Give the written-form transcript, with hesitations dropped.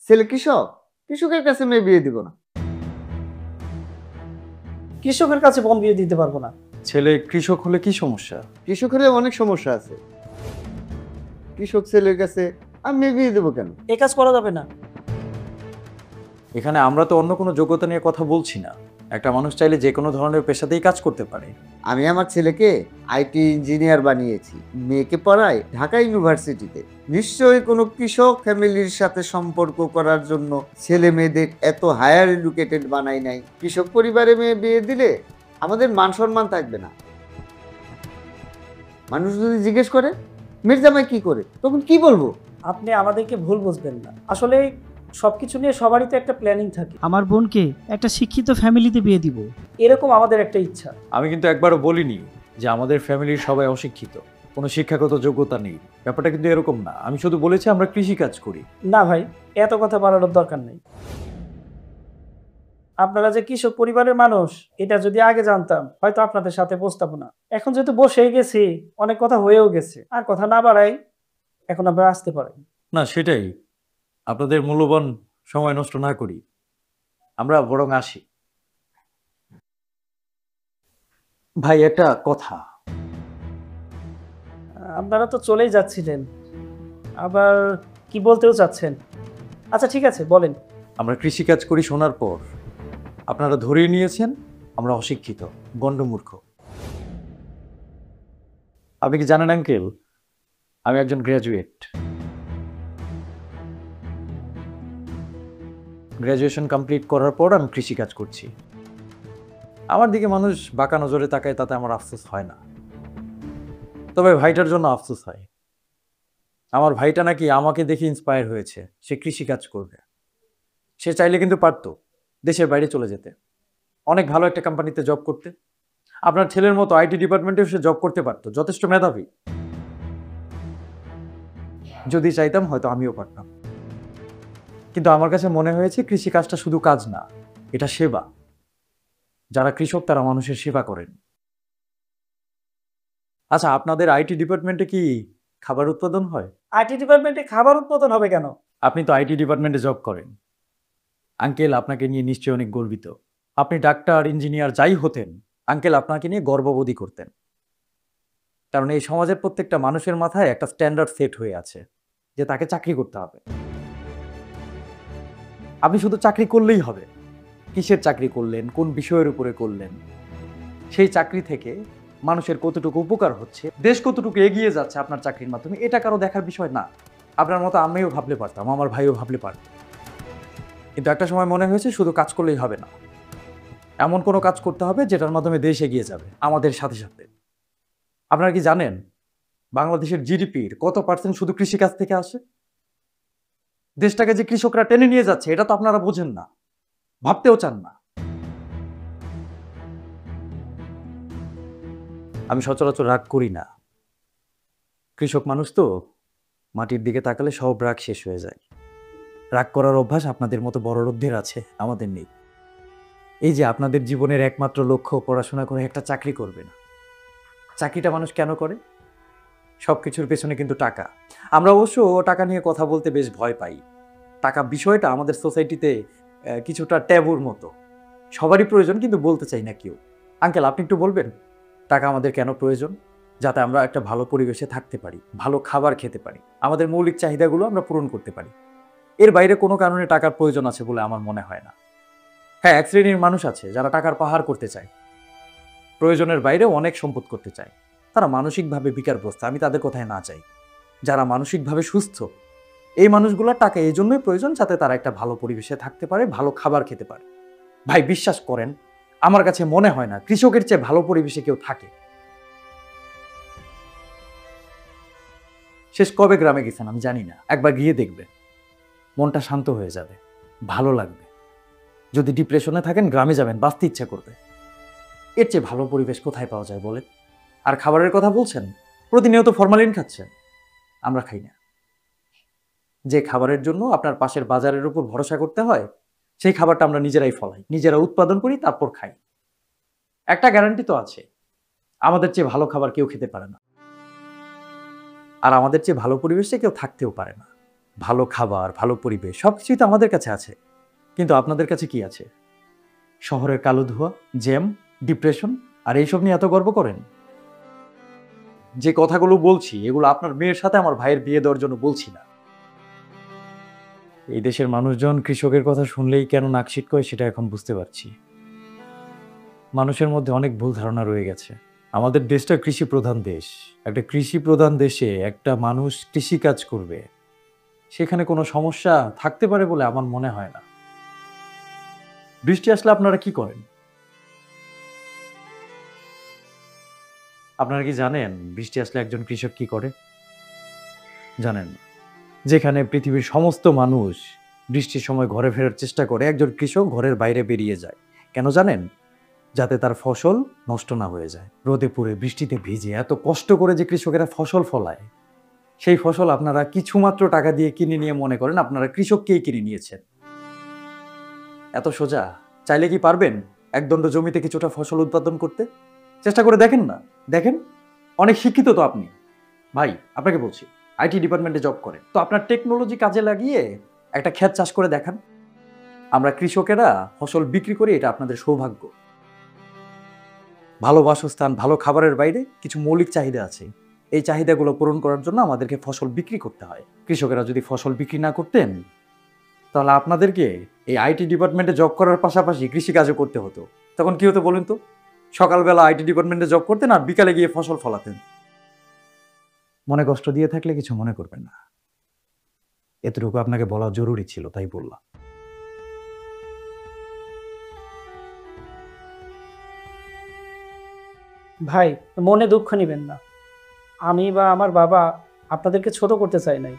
ছেলে কৃষক, কৃষকের কাছে মেয়ে বিয়ে দিব না। কৃষকের কাছে বোন বিয়ে দিতে পারবো না। ছেলে কৃষক হলে কি সমস্যা? কৃষক হলে অনেক সমস্যা আছে। কৃষক ছেলের কাছে আমি মেয়ে বিয়ে দেবো কেন? এ কাজ করা যাবে না। এখানে আমরা তো অন্য কোনো যোগ্যতা নিয়ে কথা বলছি না। একটা মানুষ চাইলে যে কোনো ধরনের পেশাতেই কাজ করতে পারে। আমি আমার ছেলেকে আইটি ইঞ্জিনিয়ার বানিয়েছি, মেয়েকে পড়াই ঢাকা ইউনিভার্সিটিতে। নিশ্চয়ই কোনো কৃষক ফ্যামিলির সাথে সম্পর্ক করার জন্য ছেলে মেয়েদের এত হায়ার এডুকেটেড বানাই নাই। কৃষক পরিবারে মেয়ে বিয়ে দিলে আমাদের মান সম্মান থাকবে না। মানুষ যদি জিজ্ঞেস করে মেয়ের জামাই কি করে, তখন কি বলবো? আপনি আমাদেরকে ভুল বুঝবেন না। আসলে সবকিছু নিয়ে সবারই তো একটা প্ল্যানিং থাকে। আমার বোনকে একটা শিক্ষিত ফ্যামিলিতে বিয়ে দিব। এরকম আমাদের একটা ইচ্ছা। আমি কিন্তু একবারও বলিনি যে আমাদের ফ্যামিলির সবাই অশিক্ষিত, কোনো শিক্ষাগত যোগ্যতা নেই। ব্যাপারটা কিন্তু এরকম না। আমি শুধু বলেছি আমরা কৃষি কাজ করি। না ভাই, এত কথা বাড়ানোর দরকার নেই। আপনারা যে কৃষক পরিবারের মানুষ, এটা যদি আগে জানতাম হয়তো আপনাদের সাথে বসতাম না। এখন যেহেতু বসেই গেছি, অনেক কথা হয়েও গেছে, আর কথা না বাড়াই এখন আপনারা আসতে পারেন। না, সেটাই। আপনাদের মূল্যবান সময় নষ্ট না করি, আমরা বরং আসি। ভাই, একটা কথা। আপনারা তো চলেই যাচ্ছিলেন, আবার কি বলতেও চাচ্ছেন? আচ্ছা ঠিক আছে, বলেন। আমরা কৃষিকাজ করি শোনার পর আপনারা ধরিয়ে নিয়েছেন আমরা অশিক্ষিত, গণ্ডমূর্খ। আপনি কি জানেন আঙ্কেল, আমি একজন গ্র্যাজুয়েট। গ্র্যাজুয়েশন কমপ্লিট করার পর আমি কৃষিকাজ করছি। আমার দিকে মানুষ বাঁকা নজরে তাকায়, তাতে আমার আফসোস হয় না। তবে ভাইটার জন্য আফসোস হয়। আমার ভাইটা নাকি আমাকে দেখে ইন্সপায়ার হয়েছে, সে কৃষিকাজ করবে। সে চাইলে কিন্তু পারতো দেশের বাইরে চলে যেতে, অনেক ভালো একটা কোম্পানিতে জব করতে। আপনার ছেলের মতো আইটি ডিপার্টমেন্টেও সে জব করতে পারতো, যথেষ্ট মেধাবী। যদি চাইতাম হয়তো আমিও পারতাম। কিন্তু আমার কাছে মনে হয়েছে কৃষিকাজটা শুধু কাজ না, এটা সেবা। যারা কৃষক তারা মানুষের সেবা করেন। আচ্ছা, আপনাদের আইটি ডিপার্টমেন্টে কি খাবার উৎপাদন হয়? আইটি ডিপার্টমেন্টে খাবার উৎপাদন হবে কেন? আপনি তো আইটি ডিপার্টমেন্টে জব করেন। আঙ্কেল আপনাকে নিয়ে নিশ্চয়ই অনেক গর্বিত। আপনি ডাক্তার, ইঞ্জিনিয়ার যাই হতেন, আঙ্কেল আপনাকে নিয়ে গর্ববোধই করতেন। কারণ এই সমাজের প্রত্যেকটা মানুষের মাথায় একটা স্ট্যান্ডার্ড সেট হয়ে আছে যে তাকে চাকরি করতে হবে। আপনি শুধু চাকরি করলেই হবে। কিসের চাকরি করলেন, কোন বিষয়ের উপরে করলেন, সেই চাকরি থেকে মানুষের কতটুকু উপকার হচ্ছে, দেশ কতটুকু এগিয়ে যাচ্ছে আপনার চাকরির মাধ্যমে, এটা কারো দেখার বিষয় না। আপনার মতো আমিও ভাবলে পারতাম, আমার ভাইও ভাবলে পারত। কিন্তু একটা সময় মনে হয়েছে শুধু কাজ করলেই হবে না, এমন কোনো কাজ করতে হবে যেটার মাধ্যমে দেশ এগিয়ে যাবে আমাদের সাথে সাথে। আপনারা কি জানেন বাংলাদেশের জিডিপির কত পার্সেন্ট শুধু কৃষিকাজ থেকে আসে? দেশটাকে যে কৃষকরা টেনে নিয়ে যাচ্ছে এটা তো আপনারা বোঝেন না, ভাবতেও চান না। আমি সচরাচর রাগ করি না। কৃষক মানুষ তো, মাটির দিকে তাকালে সব রাগ শেষ হয়ে যায়। রাগ করার অভ্যাস আপনাদের মতো বড় লোকদের আছে, আমাদের নেই। এই যে আপনাদের জীবনের একমাত্র লক্ষ্য পড়াশোনা করে একটা চাকরি করবে না, চাকরিটা মানুষ কেন করে? সব কিছুর পেছনে কিন্তু টাকা। আমরা অবশ্য টাকা নিয়ে কথা বলতে বেশ ভয় পাই। টাকা বিষয়টা আমাদের সোসাইটিতে কিছুটা ট্যাবুর মতো। সবারই প্রয়োজন, কিন্তু বলতে চাই না কেউ। আঙ্কেল, আপনি একটু বলবেন টাকা আমাদের কেন প্রয়োজন? যাতে আমরা একটা ভালো পরিবেশে থাকতে পারি, ভালো খাবার খেতে পারি, আমাদের মৌলিক চাহিদাগুলো আমরা পূরণ করতে পারি। এর বাইরে কোনো কারণে টাকার প্রয়োজন আছে বলে আমার মনে হয় না। হ্যাঁ, এক শ্রেণীর মানুষ আছে যারা টাকার পাহাড় করতে চায়, প্রয়োজনের বাইরে অনেক সম্পদ করতে চায়। তারা মানসিকভাবে বিকারগ্রস্ত, আমি তাদের কথায় না চাই। যারা মানসিকভাবে সুস্থ, এই মানুষগুলোর টাকা এই জন্যই প্রয়োজন যাতে তারা একটা ভালো পরিবেশে থাকতে পারে, ভালো খাবার খেতে পারে। ভাই, বিশ্বাস করেন, আমার কাছে মনে হয় না কৃষকের চেয়ে ভালো পরিবেশে কেউ থাকে। শেষ কবে গ্রামে গেছেন আমি জানি না, একবার গিয়ে দেখবে, মনটা শান্ত হয়ে যাবে, ভালো লাগবে। যদি ডিপ্রেশনে থাকেন গ্রামে যাবেন, বাঁচতে ইচ্ছা করবে। এর চেয়ে ভালো পরিবেশ কোথায় পাওয়া যায় বলেন? আর খাবারের কথা বলছেন, প্রতিনিয়ত ফরমালিন খাচ্ছেন, আমরা খাই না। যে খাবারের জন্য আপনার পাশের বাজারের উপর ভরসা করতে হয়, সেই খাবারটা আমরা নিজেরাই ফলাই, নিজেরা উৎপাদন করি, তারপর খাই। একটা গ্যারান্টি তো আছে, আমাদের চেয়ে ভালো খাবার কেউ খেতে পারে না, আর আমাদের চেয়ে ভালো পরিবেশে কেউ থাকতেও পারে না। ভালো খাবার, ভালো পরিবেশ সবকিছুই তো আমাদের কাছে আছে, কিন্তু আপনাদের কাছে কি আছে? শহরের কালো ধোঁয়া, জ্যাম, ডিপ্রেশন, আর এইসব নিয়ে এত গর্ব করেন। যে কথাগুলো বলছি এগুলো আপনার মেয়ের সাথে আমার ভাইয়ের বিয়ে দেওয়ার জন্য বলছি না। এই দেশের মানুষজন কৃষকের কথা শুনলেই কেন নাক সিটকয় সেটা এখন বুঝতে পারছি। মানুষের মধ্যে অনেক ভুল ধারণা রয়ে গেছে। আমাদের দেশটা কৃষি প্রধান দেশ। একটা কৃষি প্রধান দেশে একটা মানুষ কৃষি কাজ করবে, সেখানে কোনো সমস্যা থাকতে পারে বলে আমার মনে হয় না। বৃষ্টি আসলে আপনারা কি করেন? আপনারা কি জানেন বৃষ্টি আসলে একজন কৃষক কি করে? জানেন না। যেখানে পৃথিবীর সমস্ত মানুষ বৃষ্টির সময় ঘরে ফেরার চেষ্টা করে, একজন কৃষক ঘরের বাইরে বেরিয়ে যায়। কেন জানেন? যাতে তার ফসল নষ্ট না হয়ে যায়। রোদে পুড়ে বৃষ্টিতে ভিজে এত কষ্ট করে যে কৃষকেরা ফসল ফলায়, সেই ফসল আপনারা কিছুমাত্র টাকা দিয়ে কিনে নিয়ে মনে করেন আপনারা কৃষককেই কিনে নিয়েছেন। এত সোজা? চাইলে কি পারবেন একদণ্ড জমিতে কিছুটা ফসল উৎপাদন করতে? চেষ্টা করে দেখেন না। দেখেন, অনেক শিক্ষিত তো আপনি। ভাই, আপনাকে বলছি, আইটি ডিপার্টমেন্টে জব করেন, তো আপনার টেকনোলজি কাজে লাগিয়ে একটা ক্ষেত চাষ করে দেখান। আমরা কৃষকেরা ফসল বিক্রি করি, এটা আপনাদের সৌভাগ্য। ভালো বাসস্থান, ভালো খাবারের বাইরে কিছু মৌলিক চাহিদা আছে। এই চাহিদাগুলো পূরণ করার জন্য আমাদেরকে ফসল বিক্রি করতে হয়। কৃষকেরা যদি ফসল বিক্রি না করতেন, তাহলে আপনাদেরকে এই আইটি ডিপার্টমেন্টে জব করার পাশাপাশি কৃষিকাজও করতে হতো। তখন কি হতো বলুন তো? সকালবেলা আইটি ডিপার্টমেন্টে জব করতেন আর বিকালে গিয়ে ফসল ফলাতেন। মনে কষ্ট দিয়ে থাকলে কিছু মনে করবেন না, এতটুকু আপনাকে বলা জরুরি ছিল, তাই বললাম। ভাই, মনে দুঃখ নিবেন না। আমি বা আমার বাবা আপনাদেরকে ছোট করতে চাই নাই।